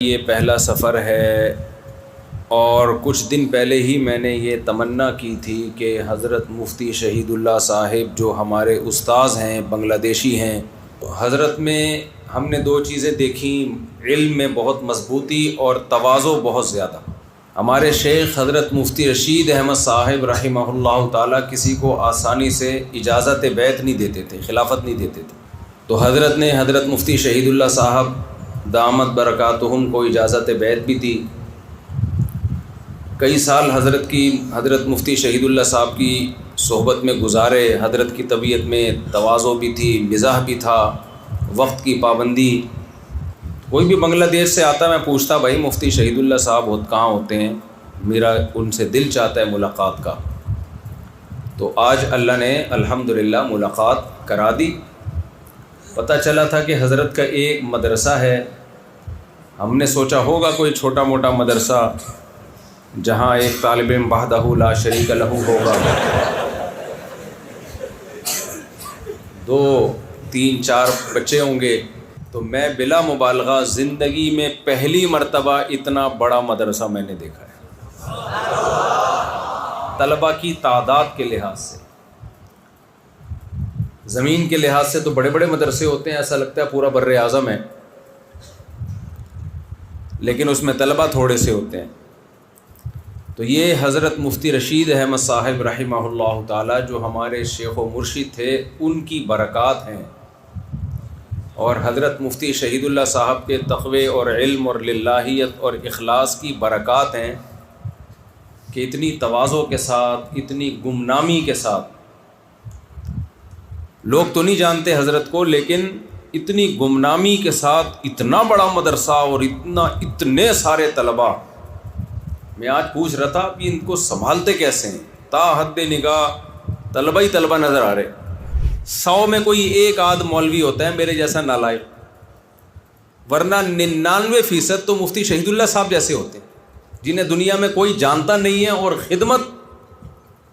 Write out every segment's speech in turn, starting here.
یہ پہلا سفر ہے اور کچھ دن پہلے ہی میں نے یہ تمنا کی تھی کہ حضرت مفتی شہید اللہ صاحب جو ہمارے استاذ ہیں، بنگلہ دیشی ہیں، حضرت میں ہم نے دو چیزیں دیکھیں، علم میں بہت مضبوطی اور تواضع بہت زیادہ۔ ہمارے شیخ حضرت مفتی رشید احمد صاحب رحمہ اللہ تعالیٰ کسی کو آسانی سے اجازت بیعت نہیں دیتے تھے، خلافت نہیں دیتے تھے، تو حضرت نے حضرت مفتی شہید اللہ صاحب دامت برکاتہم کو اجازت بیعت بھی دی۔ کئی سال حضرت مفتی شہید اللہ صاحب کی صحبت میں گزارے۔ حضرت کی طبیعت میں تواضع بھی تھی، مزاح بھی تھا، وقت کی پابندی۔ کوئی بھی بنگلہ دیش سے آتا میں پوچھتا بھائی مفتی شہید اللہ صاحب کہاں ہوتے ہیں، میرا ان سے دل چاہتا ہے ملاقات کا۔ تو آج اللہ نے الحمدللہ ملاقات کرا دی۔ پتہ چلا تھا کہ حضرت کا ایک مدرسہ ہے، ہم نے سوچا ہوگا کوئی چھوٹا موٹا مدرسہ جہاں ایک طالب علم وحدہ لا شریک لہ ہوگا، 2 3 4 بچے ہوں گے۔ تو میں بلا مبالغہ زندگی میں پہلی مرتبہ اتنا بڑا مدرسہ میں نے دیکھا ہے، طلبہ کی تعداد کے لحاظ سے۔ زمین کے لحاظ سے تو بڑے بڑے مدرسے ہوتے ہیں، ایسا لگتا ہے پورا بر اعظم ہے، لیکن اس میں طلبہ تھوڑے سے ہوتے ہیں۔ تو یہ حضرت مفتی رشید احمد صاحب رحمہ اللہ تعالیٰ جو ہمارے شیخ و مرشد تھے، ان کی برکات ہیں، اور حضرت مفتی شہید اللہ صاحب کے تقوی اور علم اور للہیت اور اخلاص کی برکات ہیں کہ اتنی تواضع کے ساتھ، اتنی گمنامی کے ساتھ، لوگ تو نہیں جانتے حضرت کو، لیکن اتنی گمنامی کے ساتھ اتنا بڑا مدرسہ اور اتنے سارے طلباء۔ میں آج پوچھ رہا تھا کہ ان کو سنبھالتے کیسے ہیں؟ تا حد نگاہ طلبہ ہی طلبہ نظر آ رہے، 100 میں کوئی ایک آدھ مولوی ہوتا ہے میرے جیسا نالائق، ورنہ 99% تو مفتی شہید اللہ صاحب جیسے ہوتے ہیں جنہیں دنیا میں کوئی جانتا نہیں ہے، اور خدمت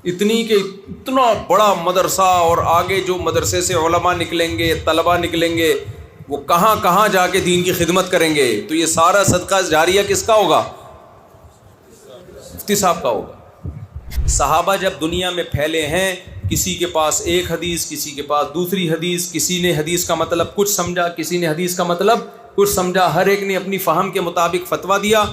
اتنی کہ اتنا بڑا مدرسہ، اور آگے جو مدرسے سے علماء نکلیں گے، طلباء نکلیں گے، وہ کہاں کہاں جا کے دین کی خدمت کریں گے۔ تو یہ سارا صدقہ جاریہ کس کا ہوگا؟ مفتی صاحب کا ہوگا۔ صحابہ جب دنیا میں پھیلے ہیں، کسی کے پاس ایک حدیث، کسی کے پاس دوسری حدیث، کسی نے حدیث کا مطلب کچھ سمجھا، کسی نے حدیث کا مطلب کچھ سمجھا، ہر ایک نے اپنی فہم کے مطابق فتویٰ دیا۔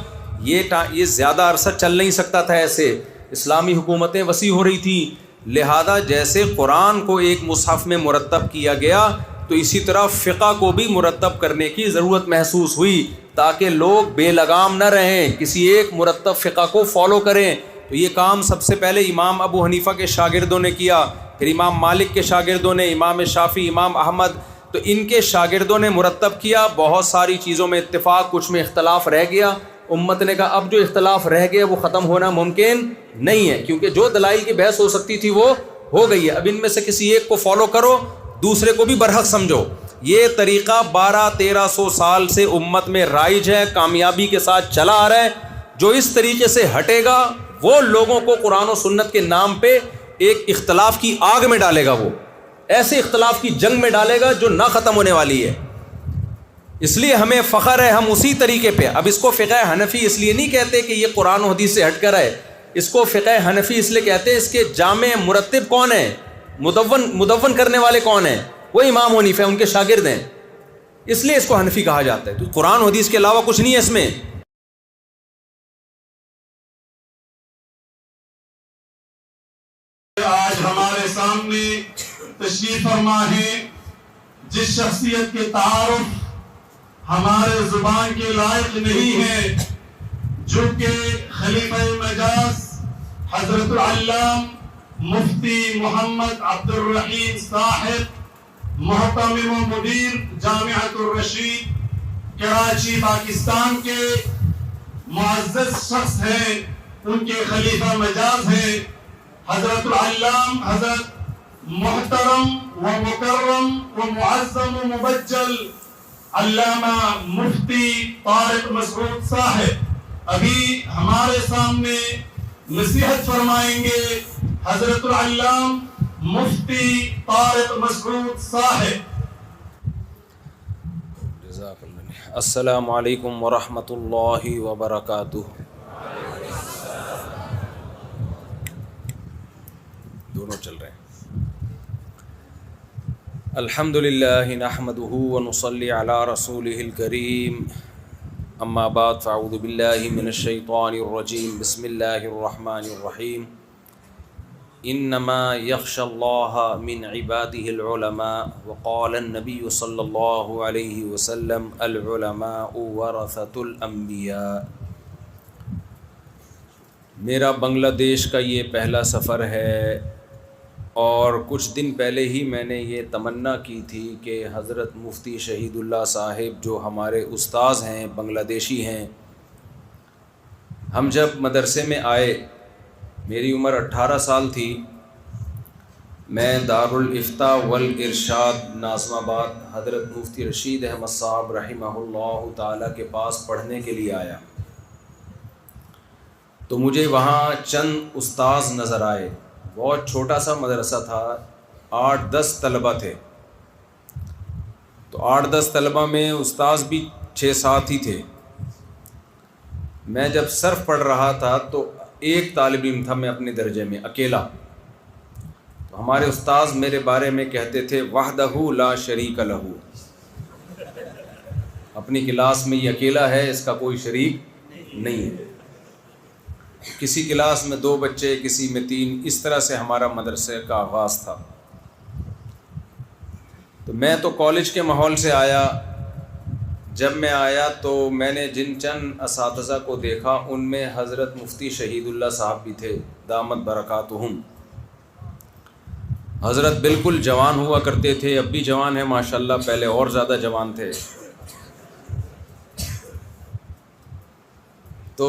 یہ زیادہ عرصہ چل نہیں سکتا تھا ایسے، اسلامی حکومتیں وسیع ہو رہی تھیں، لہذا جیسے قرآن کو ایک مصحف میں مرتب کیا گیا، تو اسی طرح فقہ کو بھی مرتب کرنے کی ضرورت محسوس ہوئی تاکہ لوگ بے لگام نہ رہیں، کسی ایک مرتب فقہ کو فالو کریں۔ تو یہ کام سب سے پہلے امام ابو حنیفہ کے شاگردوں نے کیا، پھر امام مالک کے شاگردوں نے، امام شافعی، امام احمد، تو ان کے شاگردوں نے مرتب کیا۔ بہت ساری چیزوں میں اتفاق، کچھ میں اختلاف رہ گیا۔ امت نے کہا اب جو اختلاف رہ گیا وہ ختم ہونا ممکن نہیں ہے، کیونکہ جو دلائل کی بحث ہو سکتی تھی وہ ہو گئی ہے، اب ان میں سے کسی ایک کو فالو کرو، دوسرے کو بھی برحق سمجھو۔ یہ طریقہ 1200-1300 سال سے امت میں رائج ہے، کامیابی کے ساتھ چلا آ رہا ہے۔ جو اس طریقے سے ہٹے گا وہ لوگوں کو قرآن و سنت کے نام پہ ایک اختلاف کی آگ میں ڈالے گا، وہ ایسے اختلاف کی جنگ میں ڈالے گا جو نہ ختم ہونے والی ہے۔ اس لیے ہمیں فخر ہے، ہم اسی طریقے پہ، اب اس کو فقہ حنفی اس لیے نہیں کہتے کہ یہ قرآن و حدیث سے ہٹ کر ہے، اس کو فقہ حنفی اس لیے کہتے ہیں، اس کے جامع مرتب کون ہیں، مدون کرنے والے کون ہیں؟ وہ امام حنیفہ، ان کے شاگرد ہیں، اس لیے اس کو حنفی کہا جاتا ہے۔ تو قرآن و حدیث کے علاوہ کچھ نہیں ہے اس میں۔ آج ہمارے سامنے تشریف فرما ہے جس شخصیت کے تعارف ہمارے زبان کے لائق نہیں ہے، جو کہ خلیفہ مجاز حضرت العلام مفتی محمد عبد الرحیم صاحب، محتمم و مدیر جامعۃ الرشید کراچی پاکستان کے معزز شخص ہیں، ان کے خلیفہ مجاز ہیں حضرت العلام، حضرت محترم و مکرم و معظم و مبجل علامہ مفتی طارق مسعود صاحب ابھی ہمارے سامنے نصیحت فرمائیں گے۔ حضرت العلام مفتی طارق مسعود صاحب۔ جزاک اللہ۔ السلام علیکم ورحمۃ اللہ وبرکاتہ۔ دونوں چل رہے ہیں۔ الحمد للہ نحمدہ ونصلی علی رسولہ الکریم، اما بعد فاعوذ باللہ من الشیطان الرجیم، بسم اللہ الرحمن الرحیم۔ انما یخشی اللہ من عبادہ العلماء، وقال النبی صلی اللہ علیہ وسلم العلماء ورثۃ الانبیاء۔ میرا بنگلہ دیش کا یہ پہلا سفر ہے، اور کچھ دن پہلے ہی میں نے یہ تمنا کی تھی کہ حضرت مفتی شہید اللہ صاحب جو ہمارے استاذ ہیں، بنگلہ دیشی ہیں، ہم جب مدرسے میں آئے، میری عمر 18 سال تھی، میں دارالافتاء والارشاد ناظم آباد حضرت مفتی رشید احمد صاحب رحمہ اللہ تعالیٰ کے پاس پڑھنے کے لیے آیا، تو مجھے وہاں چند استاذ نظر آئے۔ بہت چھوٹا سا مدرسہ تھا، 8-10 طلبہ تھے، تو 8-10 طلبہ میں استاذ بھی 6-7 ہی تھے۔ میں جب صرف پڑھ رہا تھا تو ایک طالب علم تھا، میں اپنے درجے میں اکیلا۔ تو ہمارے استاذ میرے بارے میں کہتے تھے وحدہ لا شریک لہ، اپنی کلاس میں یہ اکیلا ہے، اس کا کوئی شریک نہیں ہے۔ کسی کلاس میں 2 بچے، کسی میں 3، اس طرح سے ہمارا مدرسے کا آغاز تھا۔ تو میں تو کالج کے ماحول سے آیا، جب میں آیا تو میں نے جن چند اساتذہ کو دیکھا ان میں حضرت مفتی شہید اللہ صاحب بھی تھے، دامت برکاتہم۔ حضرت بالکل جوان ہوا کرتے تھے، اب بھی جوان ہیں ماشاءاللہ، پہلے اور زیادہ جوان تھے۔ تو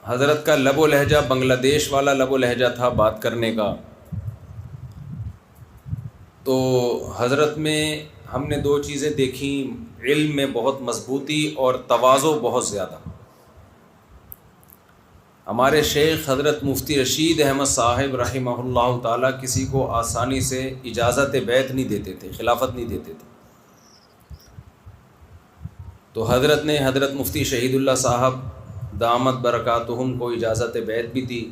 حضرت کا لب و لہجہ بنگلہ دیش والا لب و لہجہ تھا بات کرنے کا۔ تو حضرت میں ہم نے 2 چیزیں دیکھیں، علم میں بہت مضبوطی اور تواضع بہت زیادہ۔ ہمارے شیخ حضرت مفتی رشید احمد صاحب رحمہ اللہ تعالیٰ کسی کو آسانی سے اجازت بیعت نہیں دیتے تھے، خلافت نہیں دیتے تھے۔ تو حضرت نے حضرت مفتی شہید اللہ صاحب دامت برکاتہم کو اجازت بیعت بھی دی۔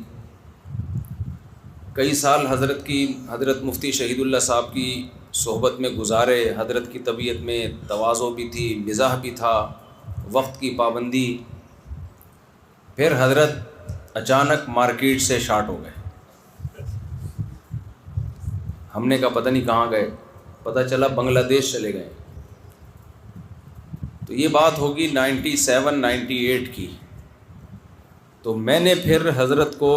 کئی سال حضرت مفتی شہید اللہ صاحب کی صحبت میں گزارے۔ حضرت کی طبیعت میں تواضع بھی تھی، مزاح بھی تھا، وقت کی پابندی۔ پھر حضرت اچانک مارکیٹ سے شارٹ ہو گئے۔ ہم نے کہا پتہ نہیں کہاں گئے، پتہ چلا بنگلہ دیش چلے گئے۔ تو یہ بات ہوگی 97-98 کی۔ تو میں نے پھر حضرت کو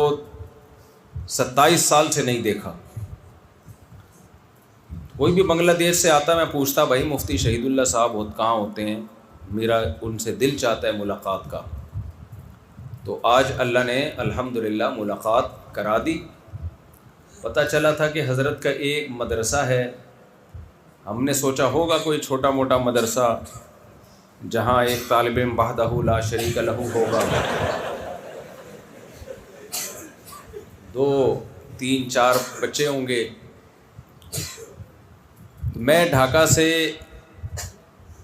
27 سال سے نہیں دیکھا۔ کوئی بھی بنگلہ دیش سے آتا میں پوچھتا بھائی مفتی شہید اللہ صاحب کہاں ہوتے ہیں، میرا ان سے دل چاہتا ہے ملاقات کا۔ تو آج اللہ نے الحمدللہ ملاقات کرا دی۔ پتہ چلا تھا کہ حضرت کا ایک مدرسہ ہے، ہم نے سوچا ہوگا کوئی چھوٹا موٹا مدرسہ جہاں ایک طالب علم وحدہ لا شریک لہ ہوگا، 2, 3, 4 بچے ہوں گے۔ میں ڈھاکہ سے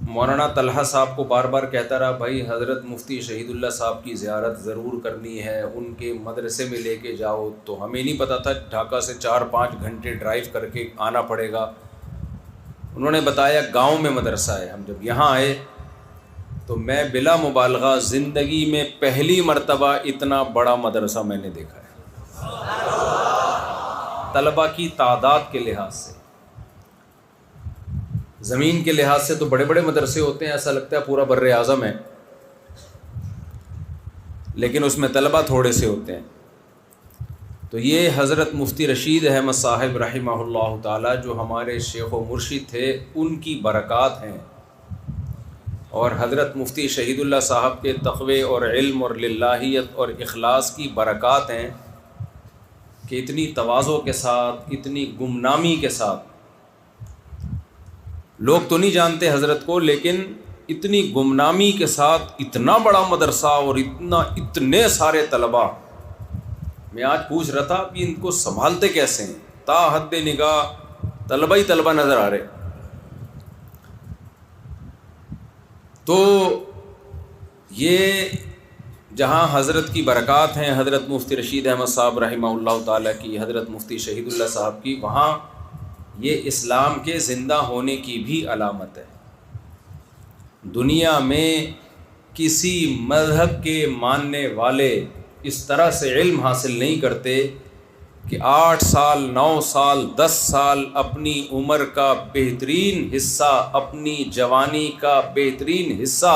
مولانا طلحہ صاحب کو بار بار کہتا رہا بھائی حضرت مفتی شہید اللہ صاحب کی زیارت ضرور کرنی ہے، ان کے مدرسے میں لے کے جاؤ۔ تو ہمیں نہیں پتہ تھا ڈھاکہ سے 4-5 گھنٹے ڈرائیو کر کے آنا پڑے گا۔ انہوں نے بتایا گاؤں میں مدرسہ ہے۔ ہم جب یہاں آئے تو میں بلا مبالغہ زندگی میں پہلی مرتبہ اتنا بڑا مدرسہ میں نے دیکھا ہے، طلبہ کی تعداد کے لحاظ سے۔ زمین کے لحاظ سے تو بڑے بڑے مدرسے ہوتے ہیں، ایسا لگتا ہے پورا بر اعظم ہے، لیکن اس میں طلبہ تھوڑے سے ہوتے ہیں۔ تو یہ حضرت مفتی رشید احمد صاحب رحمہ اللہ تعالیٰ جو ہمارے شیخ و مرشد تھے، ان کی برکات ہیں، اور حضرت مفتی شہید اللہ صاحب کے تقوی اور علم اور للہیت اور اخلاص کی برکات ہیں کہ اتنی تواضع کے ساتھ، اتنی گمنامی کے ساتھ، لوگ تو نہیں جانتے حضرت کو، لیکن اتنی گمنامی کے ساتھ اتنا بڑا مدرسہ اور اتنے سارے طلباء۔ میں آج پوچھ رہا تھا کہ ان کو سنبھالتے کیسے ہیں، تا حد نگاہ طلبہ ہی طلبہ نظر آ رہے۔ تو یہ جہاں حضرت کی برکات ہیں، حضرت مفتی رشید احمد صاحب رحمہ اللہ تعالیٰ کی، حضرت مفتی شہید اللہ صاحب کی، وہاں یہ اسلام کے زندہ ہونے کی بھی علامت ہے۔ دنیا میں کسی مذہب کے ماننے والے اس طرح سے علم حاصل نہیں کرتے کہ 8 سال 9 سال 10 سال اپنی عمر کا بہترین حصہ، اپنی جوانی کا بہترین حصہ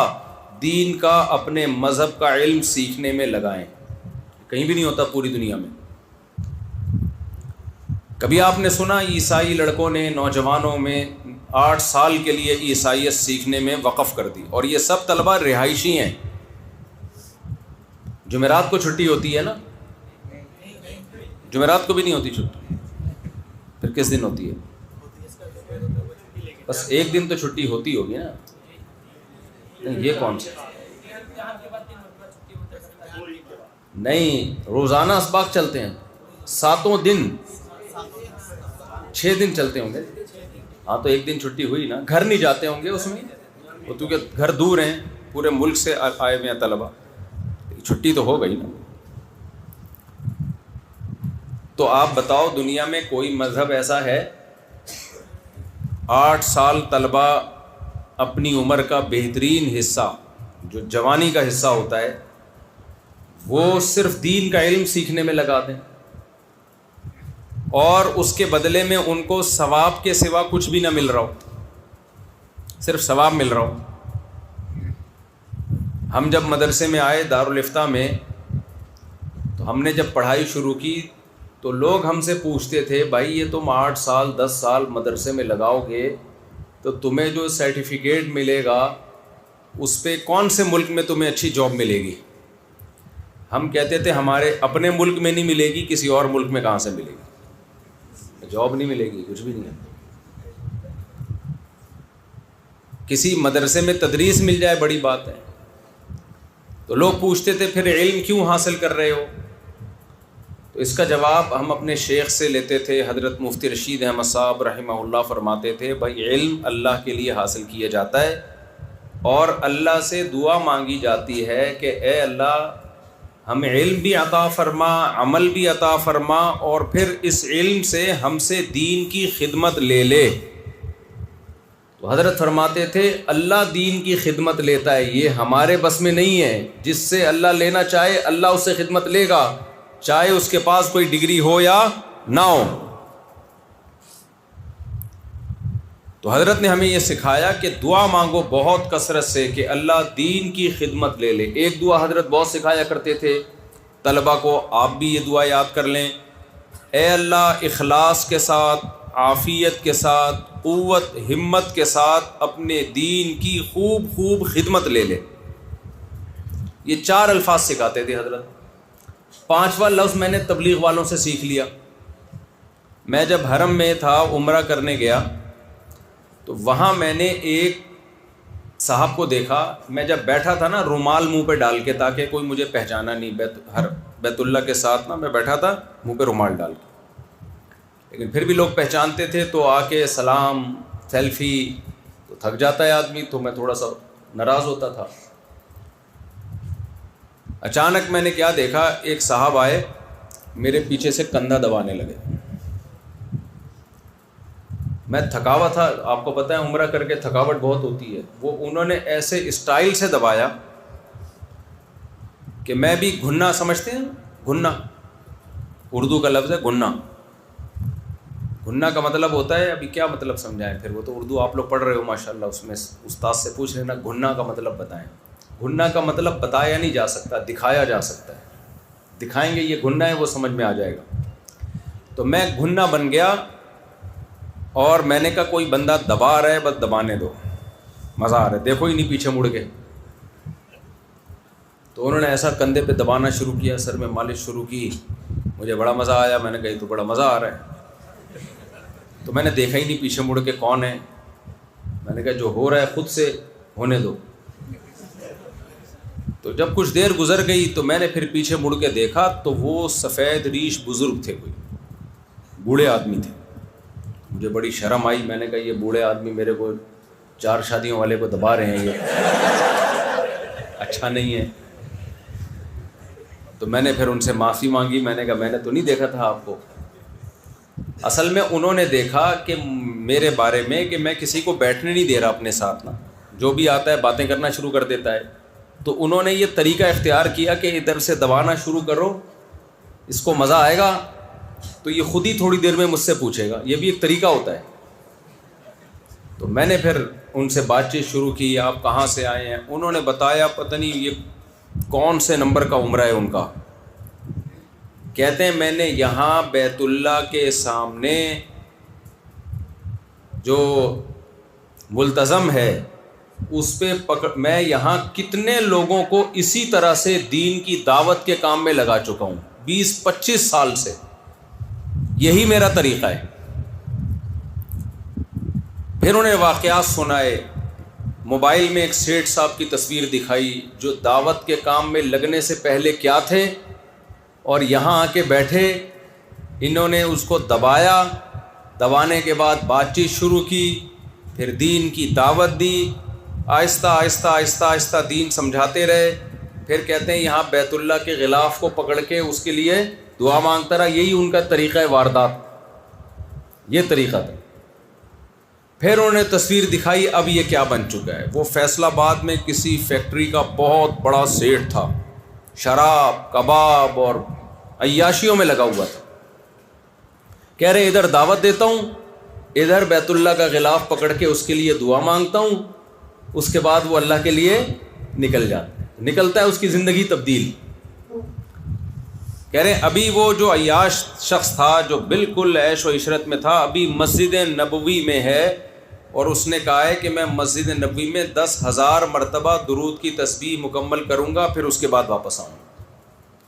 دین کا، اپنے مذہب کا علم سیکھنے میں لگائیں۔ کہیں بھی نہیں ہوتا پوری دنیا میں۔ کبھی آپ نے سنا عیسائی لڑکوں نے نوجوانوں میں 8 سال کے لیے عیسائیت سیکھنے میں وقف کر دی، اور یہ سب طلبہ رہائشی ہیں۔ جمعرات کو چھٹی ہوتی ہے نا؟ جمعرات کو بھی نہیں ہوتی چھٹی، پھر کس دن ہوتی ہے؟ بس ایک دن تو چھٹی ہوتی ہوگی نا؟ نہیں، یہ کون سا؟ نہیں، روزانہ اسباق چلتے ہیں 7 دن، 6 دن چلتے ہوں گے۔ ہاں تو ایک دن چھٹی ہوئی نا، گھر نہیں جاتے ہوں گے اس میں، وہ تو کہ گھر دور ہیں، پورے ملک سے آئے ہوئے ہیں طلبہ، چھٹی تو ہو گئی نا۔ تو آپ بتاؤ دنیا میں کوئی مذہب ایسا ہے 8 سال طلبہ اپنی عمر کا بہترین حصہ جو جوانی کا حصہ ہوتا ہے وہ صرف دین کا علم سیکھنے میں لگا دیں، اور اس کے بدلے میں ان کو ثواب کے سوا کچھ بھی نہ مل رہا ہو، صرف ثواب مل رہا ہو؟ ہم جب مدرسے میں آئے دارالفتہ میں، تو ہم نے جب پڑھائی شروع کی تو لوگ ہم سے پوچھتے تھے، بھائی یہ تم 8 سال 10 سال مدرسے میں لگاؤ گے تو تمہیں جو سرٹیفکیٹ ملے گا اس پہ کون سے ملک میں تمہیں اچھی جاب ملے گی؟ ہم کہتے تھے ہمارے اپنے ملک میں نہیں ملے گی، کسی اور ملک میں کہاں سے ملے گی؟ جاب نہیں ملے گی، کچھ بھی نہیں ہے۔ کسی مدرسے میں تدریس مل جائے بڑی بات ہے۔ تو لوگ پوچھتے تھے پھر علم کیوں حاصل کر رہے ہو؟ تو اس کا جواب ہم اپنے شیخ سے لیتے تھے، حضرت مفتی رشید احمد صاحب رحمہ اللہ فرماتے تھے، بھائی علم اللہ کے لیے حاصل کیا جاتا ہے، اور اللہ سے دعا مانگی جاتی ہے کہ اے اللہ ہمیں علم بھی عطا فرما، عمل بھی عطا فرما، اور پھر اس علم سے ہم سے دین کی خدمت لے لے۔ تو حضرت فرماتے تھے اللہ دین کی خدمت لیتا ہے، یہ ہمارے بس میں نہیں ہے۔ جس سے اللہ لینا چاہے اللہ اس سے خدمت لے گا، چاہے اس کے پاس کوئی ڈگری ہو یا نہ ہو۔ تو حضرت نے ہمیں یہ سکھایا کہ دعا مانگو بہت کثرت سے کہ اللہ دین کی خدمت لے لے۔ ایک دعا حضرت بہت سکھایا کرتے تھے طلبہ کو، آپ بھی یہ دعا یاد کر لیں، اے اللہ اخلاص کے ساتھ، عافیت کے ساتھ، قوت ہمت کے ساتھ اپنے دین کی خوب خوب خدمت لے لے۔ یہ 4 الفاظ سکھاتے تھے حضرت۔ 5واں لفظ میں نے تبلیغ والوں سے سیکھ لیا۔ میں جب حرم میں تھا عمرہ کرنے گیا تو وہاں میں نے ایک صاحب کو دیکھا، میں جب بیٹھا تھا نا رومال منہ پہ ڈال کے تاکہ کوئی مجھے پہچانا نہیں، بیت اللہ کے ساتھ نا میں بیٹھا تھا منہ پہ رومال ڈال کے، لیکن پھر بھی لوگ پہچانتے تھے تو آ کے سلام سیلفی، تو تھک جاتا ہے آدمی، تو میں تھوڑا سا ناراض ہوتا تھا۔ اچانک میں نے کیا دیکھا، ایک صاحب آئے میرے پیچھے سے کندھا دبانے لگے۔ میں تھکا ہوا تھا، آپ کو پتہ ہے عمرہ کر کے تھکاوٹ بہت ہوتی ہے، وہ انہوں نے ایسے اسٹائل سے دبایا کہ میں بھی گھننا، سمجھتے ہیں گھننا، اردو کا لفظ ہے گھننا۔ گھننا کا مطلب ہوتا ہے، ابھی کیا مطلب سمجھائیں، پھر وہ تو اردو آپ لوگ پڑھ رہے ہو ماشاءاللہ، اس میں استاد سے پوچھ لینا گھننا کا مطلب بتائیں۔ گھننا کا مطلب بتایا نہیں جا سکتا، دکھایا جا سکتا ہے۔ دکھائیں گے یہ گھننا ہے، وہ سمجھ میں آ جائے گا۔ تو میں گھننا بن گیا، اور میں نے کہا کوئی بندہ دبا رہا ہے بس دبانے دو، مزہ آ رہا ہے، دیکھو ہی نہیں پیچھے مڑ کے۔ تو انہوں نے ایسا کندھے پہ دبانا شروع کیا، سر میں مالش شروع کی، مجھے بڑا مزہ آیا۔ میں نے کہا یہ تو بڑا مزہ آ رہا ہے۔ تو میں نے دیکھا ہی نہیں پیچھے مڑ کے کون ہے، میں نے کہا جو ہو رہا ہے خود سے ہونے دو۔ تو جب کچھ دیر گزر گئی تو میں نے پھر پیچھے مڑ کے دیکھا تو وہ سفید ریش بزرگ تھے، کوئی بوڑھے آدمی تھے۔ مجھے بڑی شرم آئی، میں نے کہا یہ بوڑھے آدمی میرے کو 4 شادیوں والے کو دبا رہے ہیں، یہ اچھا نہیں ہے۔ تو میں نے پھر ان سے معافی مانگی، میں نے کہا میں نے تو نہیں دیکھا تھا آپ کو، اصل میں انہوں نے دیکھا کہ میرے بارے میں کہ میں کسی کو بیٹھنے نہیں دے رہا اپنے ساتھ، نا جو بھی آتا ہے باتیں کرنا شروع کر دیتا ہے، تو انہوں نے یہ طریقہ اختیار کیا کہ ادھر سے دبانا شروع کرو، اس کو مزہ آئے گا تو یہ خود ہی تھوڑی دیر میں مجھ سے پوچھے گا، یہ بھی ایک طریقہ ہوتا ہے۔ تو میں نے پھر ان سے بات چیت شروع کی، آپ کہاں سے آئے ہیں؟ انہوں نے بتایا پتہ نہیں یہ کون سے نمبر کا عمرہ ہے ان کا، کہتے ہیں میں نے یہاں بیت اللہ کے سامنے جو ملتزم ہے اس پہ میں یہاں کتنے لوگوں کو اسی طرح سے دین کی دعوت کے کام میں لگا چکا ہوں، 20-25 سال سے یہی میرا طریقہ ہے۔ پھر انہیں واقعات سنائے، موبائل میں ایک سیٹھ صاحب کی تصویر دکھائی جو دعوت کے کام میں لگنے سے پہلے کیا تھے اور یہاں آ کے بیٹھے، انہوں نے اس کو دبایا، دبانے کے بعد بات چیت شروع کی، پھر دین کی دعوت دی، آہستہ آہستہ آہستہ آہستہ دین سمجھاتے رہے۔ پھر کہتے ہیں یہاں بیت اللہ کے غلاف کو پکڑ کے اس کے لیے دعا مانگتا رہا، یہی ان کا طریقہ واردات، یہ طریقہ تھا۔ پھر انہوں نے تصویر دکھائی، اب یہ کیا بن چکا ہے، وہ فیصل آباد میں کسی فیکٹری کا بہت بڑا سیٹ تھا، شراب کباب اور عیاشیوں میں لگا ہوا تھا، کہہ رہے ادھر دعوت دیتا ہوں، ادھر بیت اللہ کا غلاف پکڑ کے اس کے لیے دعا مانگتا ہوں، اس کے بعد وہ اللہ کے لیے نکلتا ہے، اس کی زندگی تبدیل۔ کہہ رہے ابھی وہ جو عیاش شخص تھا جو بالکل عیش و عشرت میں تھا، ابھی مسجد نبوی میں ہے اور اس نے کہا ہے کہ میں مسجد نبوی میں 10,000 مرتبہ درود کی تسبیح مکمل کروں گا، پھر اس کے بعد واپس آؤں گا،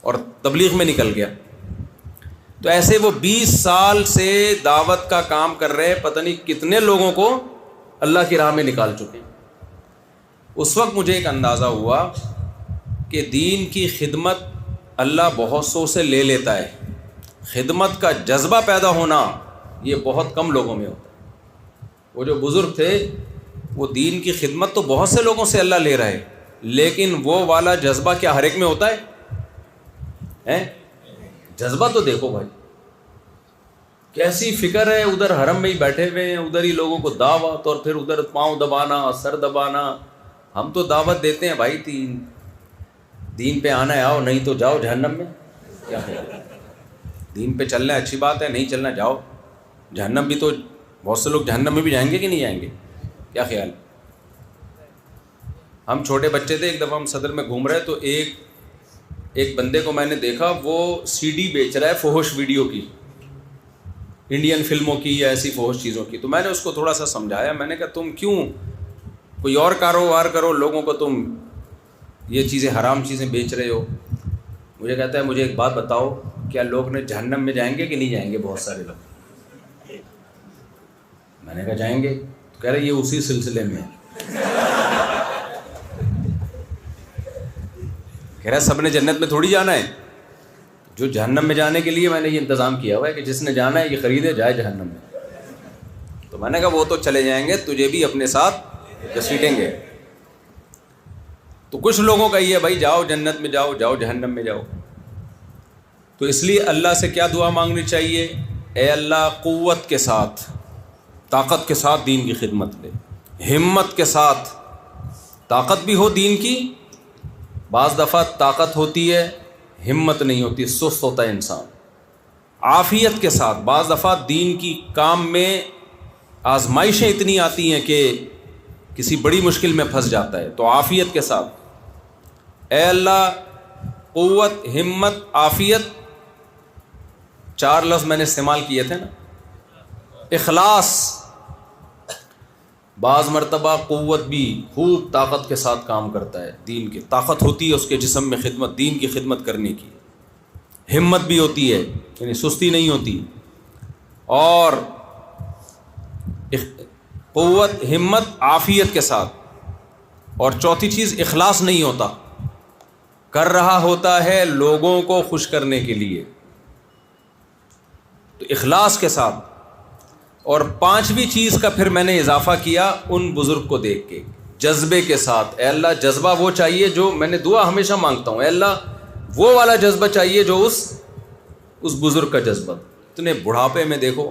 اور تبلیغ میں نکل گیا۔ تو ایسے وہ 20 سال سے دعوت کا کام کر رہے، پتہ نہیں کتنے لوگوں کو اللہ کی راہ میں نکال چکے۔ اس وقت مجھے ایک اندازہ ہوا کہ دین کی خدمت اللہ بہت سو سے لے لیتا ہے، خدمت کا جذبہ پیدا ہونا یہ بہت کم لوگوں میں ہوتا ہے۔ وہ جو بزرگ تھے وہ دین کی خدمت تو بہت سے لوگوں سے اللہ لے رہا ہے، لیکن وہ والا جذبہ کیا ہر ایک میں ہوتا ہے؟ جذبہ تو دیکھو بھائی، کیسی فکر ہے، ادھر حرم میں ہی بیٹھے ہوئے ہیں، ادھر ہی لوگوں کو دعوت، اور پھر ادھر پاؤں دبانا، سر دبانا۔ ہم تو دعوت دیتے ہیں بھائی، دین پہ آنا ہے آؤ، نہیں تو جاؤ جہنم میں۔ کیا خیال ہے؟ دین پہ چلنا ہے اچھی بات ہے، نہیں چلنا جاؤ جہنم۔ بھی تو بہت سے لوگ جہنم میں بھی جائیں گے کہ نہیں جائیں گے؟ کیا خیال؟ ہم چھوٹے بچے تھے، ایک دفعہ ہم صدر میں گھوم رہے تو ایک بندے کو میں نے دیکھا، وہ سی ڈی بیچ رہا ہے فحش ویڈیو کی، انڈین فلموں کی یا ایسی فحش چیزوں کی۔ تو میں نے اس کو تھوڑا سا سمجھایا، میں نے کہا تم کیوں کوئی اور کاروبار کرو، لوگوں کو تم یہ چیزیں حرام چیزیں بیچ رہے ہو۔ مجھے کہتا ہے مجھے ایک بات بتاؤ، کیا لوگ نے جہنم میں جائیں گے کہ نہیں جائیں گے؟ بہت سارے لوگ۔ میں نے کہا جائیں گے، تو کہہ رہے یہ اسی سلسلے میں کہہ رہا سب نے جنت میں تھوڑی جانا ہے، جو جہنم میں جانے کے لیے میں نے یہ انتظام کیا ہوا ہے کہ جس نے جانا ہے یہ خریدے جائے جہنم میں۔ تو میں نے کہا وہ تو چلے جائیں گے، تجھے بھی اپنے ساتھ گھسیٹیں گے۔ تو کچھ لوگوں کا یہ ہے بھائی جاؤ جنت میں جاؤ، جاؤ جہنم میں جاؤ۔ تو اس لیے اللہ سے کیا دعا مانگنی چاہیے؟ اے اللہ قوت کے ساتھ، طاقت کے ساتھ دین کی خدمت دے، ہمت کے ساتھ، طاقت بھی ہو دین کی، بعض دفعہ طاقت ہوتی ہے ہمت نہیں ہوتی، سست ہوتا ہے انسان۔ عافیت کے ساتھ، بعض دفعہ دین کی کام میں آزمائشیں اتنی آتی ہیں کہ کسی بڑی مشکل میں پھنس جاتا ہے، تو عافیت کے ساتھ۔ اے اللہ قوت، ہمت، عافیت، 4 لفظ میں نے استعمال کیے تھے نا۔ اخلاص، بعض مرتبہ قوت بھی خوب طاقت کے ساتھ کام کرتا ہے، دین کی طاقت ہوتی ہے اس کے جسم میں خدمت، دین کی خدمت کرنے کی، ہمت بھی ہوتی ہے یعنی سستی نہیں ہوتی، اور قوت، ہمت، عافیت کے ساتھ۔ اور چوتھی چیز اخلاص نہیں ہوتا، کر رہا ہوتا ہے لوگوں کو خوش کرنے کے لیے، تو اخلاص کے ساتھ۔ اور پانچویں چیز کا پھر میں نے اضافہ کیا ان بزرگ کو دیکھ کے جذبے کے ساتھ. اے اللہ جذبہ وہ چاہیے جو میں نے دعا ہمیشہ مانگتا ہوں, اے اللہ وہ والا جذبہ چاہیے جو اس بزرگ کا جذبہ. اتنے بڑھاپے میں دیکھو,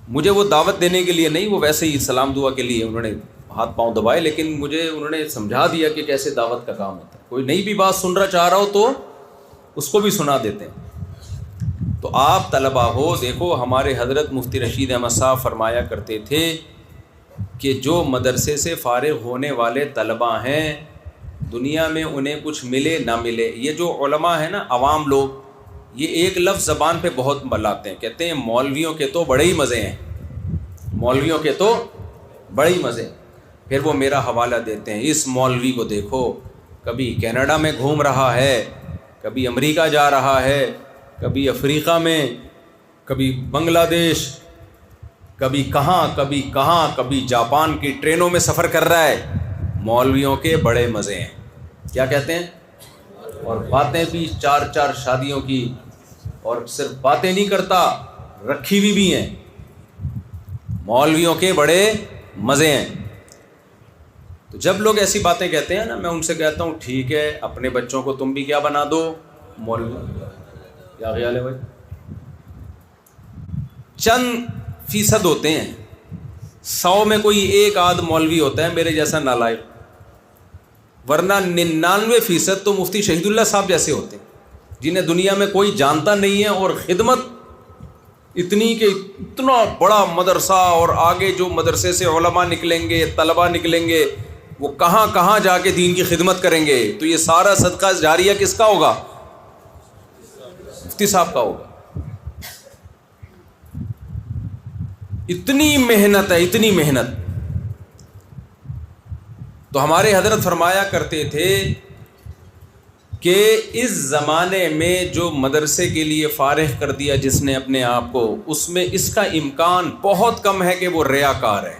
مجھے وہ دعوت دینے کے لیے نہیں, وہ ویسے ہی سلام دعا کے لیے انہوں نے ہاتھ پاؤں دبائے, لیکن مجھے انہوں نے سمجھا دیا کہ کیسے دعوت کا کام ہوتا ہے. کوئی نئی بھی بات سن رہا چاہ رہا ہو تو اس کو بھی سنا دیتے ہیں. تو آپ طلبہ ہو, دیکھو ہمارے حضرت مفتی رشید احمد صاحب فرمایا کرتے تھے کہ جو مدرسے سے فارغ ہونے والے طلبہ ہیں دنیا میں انہیں کچھ ملے نہ ملے, یہ جو علماء ہیں نا, عوام لوگ, یہ ایک لفظ زبان پہ بہت ملاتے ہیں, کہتے ہیں مولویوں کے تو بڑے ہی مزے ہیں, مولویوں کے تو بڑے ہی مزے ہیں. پھر وہ میرا حوالہ دیتے ہیں, اس مولوی کو دیکھو کبھی کینیڈا میں گھوم رہا ہے, کبھی امریکہ جا رہا ہے, کبھی افریقہ میں, کبھی بنگلہ دیش, کبھی کہاں, کبھی جاپان کی ٹرینوں میں سفر کر رہا ہے. مولویوں کے بڑے مزے ہیں, کیا کہتے ہیں, اور باتیں بھی 4 شادیوں کی, اور صرف باتیں نہیں کرتا, رکھی ہوئی بھی ہیں. مولویوں کے بڑے مزے ہیں. تو جب لوگ ایسی باتیں کہتے ہیں نا, میں ان سے کہتا ہوں ٹھیک ہے, اپنے بچوں کو تم بھی کیا بنا دو, مولوی. کیا خیال ہے بھائی؟ چند فیصد ہوتے ہیں, 100 میں کوئی ایک آدھ مولوی ہوتا ہے میرے جیسا نالائق, ورنہ 99% تو مفتی شہید اللہ صاحب جیسے ہوتے ہیں جنہیں دنیا میں کوئی جانتا نہیں ہے, اور خدمت اتنی کہ اتنا بڑا مدرسہ, اور آگے جو مدرسے سے علماء نکلیں گے, طلباء نکلیں گے, وہ کہاں کہاں جا کے دین کی خدمت کریں گے. تو یہ سارا صدقہ جاریہ کس کا ہوگا؟ مفتی صاحب کا ہوگا. اتنی محنت ہے, اتنی محنت. تو ہمارے حضرت فرمایا کرتے تھے کہ اس زمانے میں جو مدرسے کے لیے فارغ کر دیا جس نے اپنے آپ کو, اس میں اس کا امکان بہت کم ہے کہ وہ ریاکار ہے.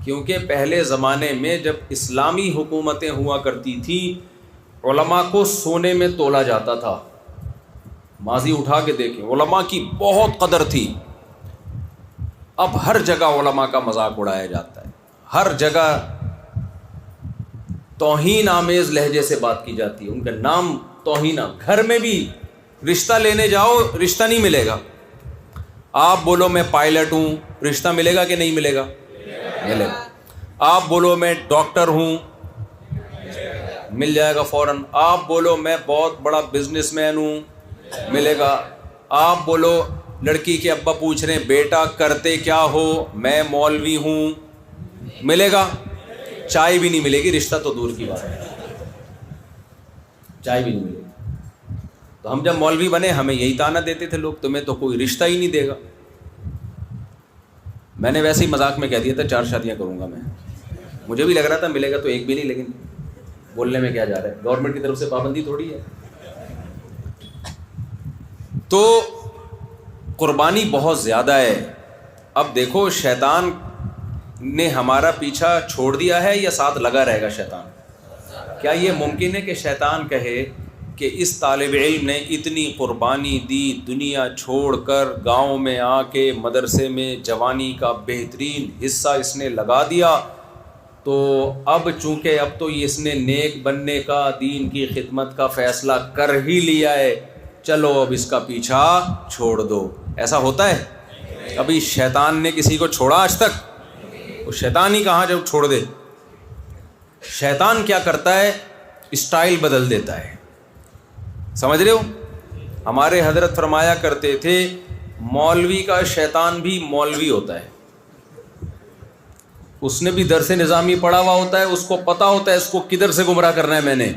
کیونکہ پہلے زمانے میں جب اسلامی حکومتیں ہوا کرتی تھیں علماء کو سونے میں تولا جاتا تھا. ماضی اٹھا کے دیکھیں, علماء کی بہت قدر تھی. اب ہر جگہ علماء کا مذاق اڑایا جاتا ہے, ہر جگہ توہین آمیز لہجے سے بات کی جاتی ہے, ان کا نام توہین. گھر میں بھی رشتہ لینے جاؤ, رشتہ نہیں ملے گا. آپ بولو میں پائلٹ ہوں, رشتہ ملے گا کہ نہیں ملے گا؟ ملے گا. آپ بولو میں ڈاکٹر ہوں, مل جائے گا فوراً. آپ بولو میں بہت بڑا بزنس مین ہوں, ملے گا. آپ بولو, لڑکی کے ابا پوچھ رہے ہیں بیٹا کرتے کیا ہو, میں مولوی ہوں, ملے گا. چائے بھی نہیں ملے گی, رشتہ تو دور کی بات ہے, چائے بھی نہیں ملے گی. تو ہم جب مولوی بنے ہمیں یہی طعنہ دیتے تھے لوگ, تمہیں تو کوئی رشتہ ہی نہیں دے گا. میں نے ویسے ہی مذاق میں کہہ دیا تھا 4 شادیاں کروں گا میں. مجھے بھی لگ رہا تھا ملے گا تو ایک بھی نہیں, لیکن بولنے میں کیا جا رہا ہے, گورنمنٹ کی طرف سے پابندی تھوڑی ہے. تو قربانی بہت زیادہ ہے. اب دیکھو شیطان نے ہمارا پیچھا چھوڑ دیا ہے یا ساتھ لگا رہے گا شیطان؟ کیا یہ ممکن ہے کہ شیطان کہے کہ اس طالب علم نے اتنی قربانی دی, دنیا چھوڑ کر گاؤں میں آ کے مدرسے میں جوانی کا بہترین حصہ اس نے لگا دیا, تو اب چونکہ اب تو اس نے نیک بننے کا, دین کی خدمت کا فیصلہ کر ہی لیا ہے, چلو اب اس کا پیچھا چھوڑ دو. ایسا ہوتا ہے؟ ابھی شیطان نے کسی کو چھوڑا آج تک؟ وہ شیطان ہی کہاں جب چھوڑ دے. شیطان کیا کرتا ہے, اسٹائل بدل دیتا ہے. سمجھ رہے ہو؟ ہمارے حضرت فرمایا کرتے تھے مولوی کا شیطان بھی مولوی ہوتا ہے. اس نے بھی درس نظامی پڑھا ہوا ہوتا ہے, اس کو پتہ ہوتا ہے اس کو کدھر سے گمراہ کرنا ہے میں نے.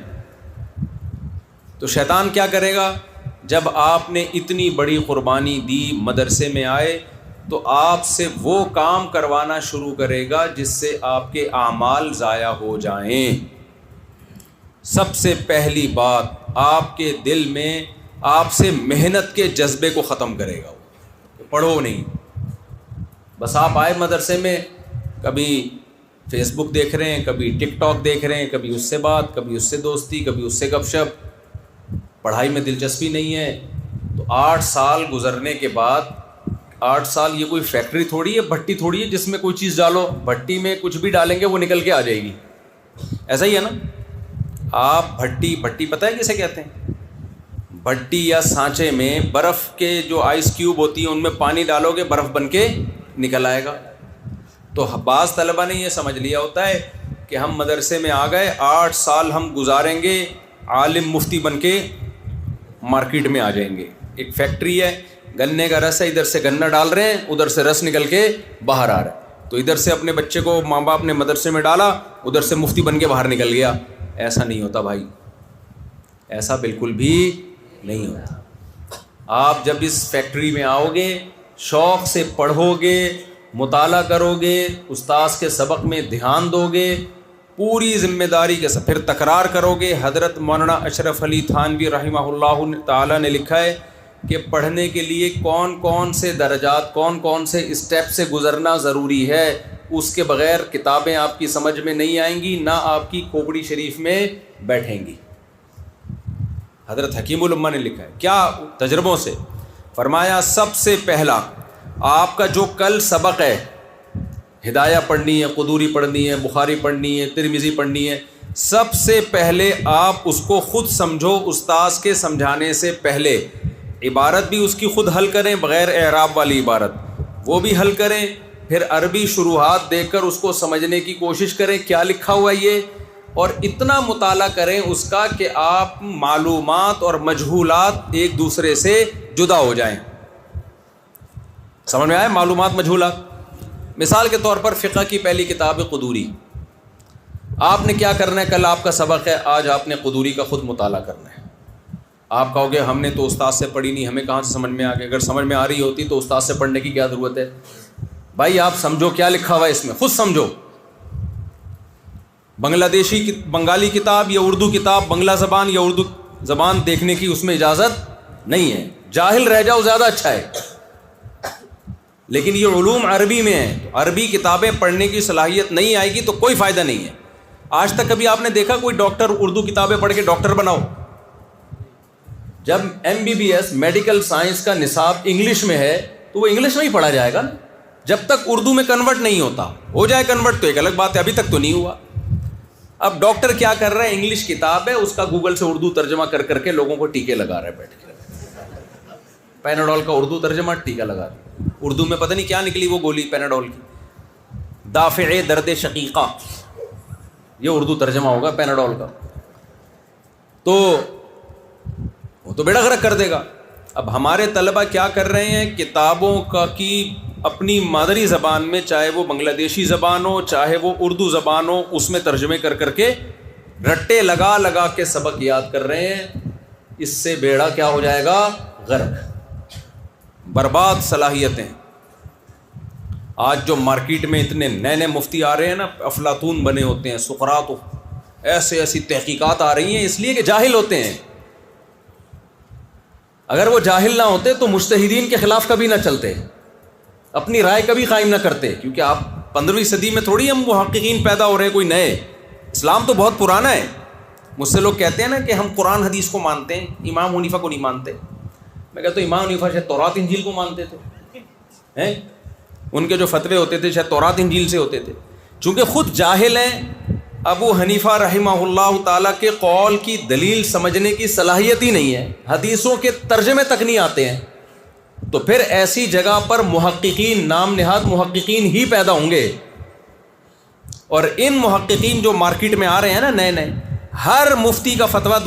تو شیطان کیا کرے گا, جب آپ نے اتنی بڑی قربانی دی, مدرسے میں آئے, تو آپ سے وہ کام کروانا شروع کرے گا جس سے آپ کے اعمال ضائع ہو جائیں. سب سے پہلی بات, آپ کے دل میں آپ سے محنت کے جذبے کو ختم کرے گا. پڑھو نہیں, بس آپ آئے مدرسے میں, کبھی فیس بک دیکھ رہے ہیں, کبھی ٹک ٹاک دیکھ رہے ہیں, کبھی اس سے بات, کبھی اس سے دوستی, کبھی اس سے گپ شپ, پڑھائی میں دلچسپی نہیں ہے. تو 8 سال گزرنے کے بعد 8 سال یہ کوئی فیکٹری تھوڑی ہے، بھٹی تھوڑی ہے جس میں کوئی چیز ڈالو، بھٹی میں کچھ بھی ڈالیں گے وہ نکل کے آ جائے گی، ایسا ہی ہے نا. آپ بھٹی پتہ ہے کسے کہتے ہیں؟ بھٹی یا سانچے میں برف کے جو آئس کیوب ہوتی ہیں ان میں پانی ڈالو گے برف بن کے نکل آئے گا. تو بعض طلبہ نے یہ سمجھ لیا ہوتا ہے کہ ہم مدرسے میں آ گئے، 8 سال ہم گزاریں گے، عالم مفتی بن کے مارکیٹ میں آ جائیں گے. ایک فیکٹری ہے، گنے کا رس ہے، ادھر سے گنا ڈال رہے ہیں، ادھر سے رس نکل کے باہر آ رہا ہے، تو ادھر سے اپنے بچے کو ماں باپ نے مدرسے میں ڈالا، ادھر سے مفتی بن کے باہر نکل گیا. ایسا نہیں ہوتا بھائی، ایسا بالکل بھی نہیں ہوتا. آپ جب اس فیکٹری میں آؤ گے، شوق سے پڑھو گے، مطالعہ کرو گے، استاذ کے سبق میں دھیان دو گے، پوری ذمہ داری کے ساتھ پھر تکرار کرو گے. حضرت مولانا اشرف علی تھانوی رحمہ اللہ تعالیٰ نے لکھا ہے کہ پڑھنے کے لیے کون کون سے درجات، کون کون سے اسٹیپ سے گزرنا ضروری ہے، اس کے بغیر کتابیں آپ کی سمجھ میں نہیں آئیں گی، نہ آپ کی کھوپڑی شریف میں بیٹھیں گی. حضرت حکیم الامہ نے لکھا ہے کیا تجربوں سے، فرمایا سب سے پہلا آپ کا جو کل سبق ہے، ہدایہ پڑھنی ہے، قدوری پڑھنی ہے، بخاری پڑھنی ہے، ترمذی پڑھنی ہے، سب سے پہلے آپ اس کو خود سمجھو، استاذ کے سمجھانے سے پہلے. عبارت بھی اس کی خود حل کریں، بغیر اعراب والی عبارت وہ بھی حل کریں، پھر عربی شروحات دیکھ کر اس کو سمجھنے کی کوشش کریں کیا لکھا ہوا یہ، اور اتنا مطالعہ کریں اس کا کہ آپ معلومات اور مجہولات ایک دوسرے سے جدا ہو جائیں. سمجھ میں آئے معلومات مجہولات؟ مثال کے طور پر فقہ کی پہلی کتاب ہے قدوری. آپ نے کیا کرنا ہے، کل آپ کا سبق ہے، آج آپ نے قدوری کا خود مطالعہ کرنا ہے. آپ کہو گے ہم نے تو استاد سے پڑھی نہیں، ہمیں کہاں سے سمجھ میں آ گئی. اگر سمجھ میں آ رہی ہوتی تو استاد سے پڑھنے کی کیا ضرورت ہے؟ بھائی آپ سمجھو کیا لکھا ہوا ہے اس میں، خود سمجھو. بنگالی کتاب یا اردو کتاب، بنگلہ زبان یا اردو زبان دیکھنے کی اس میں اجازت نہیں ہے. جاہل رہ جاؤ زیادہ اچھا ہے. لیکن یہ علوم عربی میں ہے، تو عربی کتابیں پڑھنے کی صلاحیت نہیں آئے گی تو کوئی فائدہ نہیں ہے. آج تک کبھی آپ نے دیکھا کوئی ڈاکٹر اردو کتابیں پڑھ کے ڈاکٹر بناؤ؟ جب MBBS میڈیکل سائنس کا نصاب انگلش میں ہے تو وہ انگلش میں ہی پڑھا جائے گا. جب تک اردو میں کنورٹ نہیں ہوتا، ہو جائے کنورٹ تو ایک الگ بات ہے، ابھی تک تو نہیں ہوا. اب ڈاکٹر کیا کر رہا ہے، انگلش کتاب ہے اس کا گوگل سے اردو ترجمہ کر کر کے لوگوں کو ٹیکے لگا رہا ہے بیٹھ کے. پیناڈول کا اردو ترجمہ ٹیکا لگا رہا ہے. اردو میں پتہ نہیں کیا نکلی وہ گولی پیناڈول کی، دافع درد شقیقہ، یہ اردو ترجمہ ہوگا پیناڈول کا. تو وہ تو بیڑا غرق کر دے گا. اب ہمارے طلبہ کیا کر رہے ہیں، کتابوں کی اپنی مادری زبان میں، چاہے وہ بنگلہ دیشی زبان ہو چاہے وہ اردو زبان ہو، اس میں ترجمے کر کر کے رٹے لگا لگا کے سبق یاد کر رہے ہیں. اس سے بیڑا کیا ہو جائے گا، غرق، برباد صلاحیتیں. آج جو مارکیٹ میں اتنے نئے نئے مفتی آ رہے ہیں نا، افلاطون بنے ہوتے ہیں، سقراط، ایسی تحقیقات آ رہی ہیں اس لیے کہ جاہل ہوتے ہیں. اگر وہ جاہل نہ ہوتے تو مجتہدین کے خلاف کبھی نہ چلتے، اپنی رائے کبھی قائم نہ کرتے. کیونکہ آپ 15ویں صدی میں تھوڑی ہم محققین پیدا ہو رہے ہیں کوئی نئے. اسلام تو بہت پرانا ہے. مجھ سے لوگ کہتے ہیں نا کہ ہم قرآن حدیث کو مانتے ہیں، امام حنیفہ کو نہیں مانتے. میں کہتا ہوں امام حنیفہ شاید تورات انجیل کو مانتے تھے، ان کے جو فتوے ہوتے تھے شاید تورات انجیل سے ہوتے تھے. چونکہ خود جاہل ہیں، ابو حنیفہ رحمہ اللہ تعالیٰ کے قول کی دلیل سمجھنے کی صلاحیت ہی نہیں ہے، حدیثوں کے ترجمے تک نہیں آتے ہیں. تو پھر ایسی جگہ پر محققین، نام نہاد محققین ہی پیدا ہوں گے. اور ان محققین جو مارکیٹ میں آ رہے ہیں نا نئے نئے، ہر مفتی کا فتویٰ